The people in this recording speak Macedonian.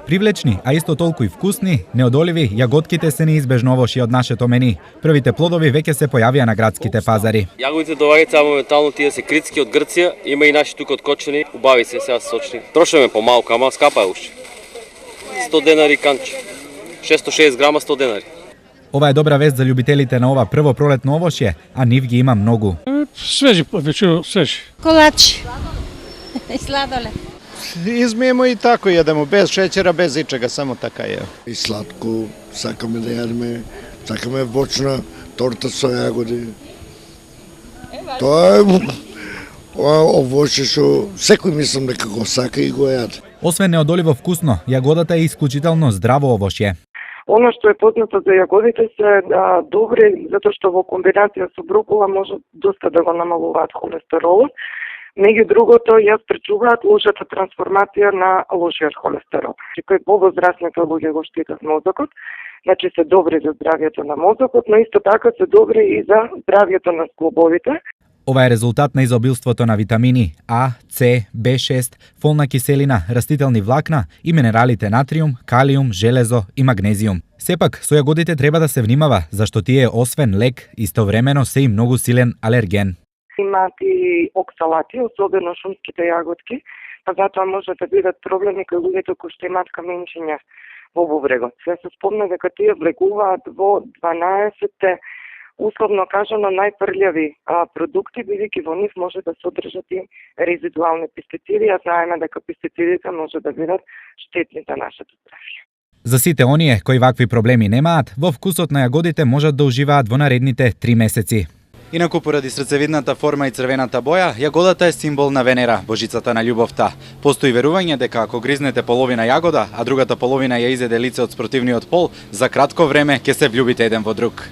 Привлечни, а исто толку и вкусни, неодоливи, јаготките се неизбежно овошје од нашето мени. Првите плодови веќе се појавија на градските пазари. Јагодите доаѓаат само моментално, тие се критски од Грција, има и наши тука од Кочани, убави се, сега се сочни. Трошиме помалку, ама скапа е уште. 100 денари канче. 660 грама 100 денари. Ова е добра вест за љубителите на ова прво пролетно овошје, а нив ги има многу. Свежи, веќе свежи. Колачи и сладолед. Измиемо и тако јадемо, без шеќера, без ичега, само така е. И сладко, сакаме да јадеме, сакаме вочна торта со јагоди. Тоа е овошје што секој мислам дека го сака и го јаде. Освен неодоливо вкусно, јагодата е исклучително здраво овошје. Оно што е познато за јагодите се добри, затоа што во комбинација со брокола може доста да го намалуваат холестеролот. Меѓу другото, ја спречуваат лошата трансформација на лошиот холестерол. Кој повозрасните луѓе го штитат мозокот, значи се добри за здравјето на мозокот, но исто така се добри и за здравјето на зглобовите. Ова е резултат на изобилството на витамини А, С, B6, фолна киселина, растителни влакна и минералите натриум, калиум, железо и магнезиум. Сепак, со јагодите треба да се внимава, зашто тие освен лек, истовремено се и многу силен алерген. Имаат и оксалати, особено шумските јаготки, па затоа може да бидат проблеми кај луѓето кои што имаат каменчиња во бубрегот. Се спомна дека тие влегуваат во 12-те, условно кажано, најпрљави продукти, бидејќи во нив може да се одржат и резидуални пестициди, а знаеме дека пестицидите може да бидат штетни за нашето здравје. За сите оние кои вакви проблеми немаат, во вкусот на јагодите можат да уживаат во наредните 3 месеци. Инаку поради срцевидната форма и црвената боја, јагодата е символ на Венера, божицата на љубовта. Постои верување дека ако гризнете половина јагода, а другата половина ја изеде лице од спротивниот пол, за кратко време ќе се влюбите еден во друг.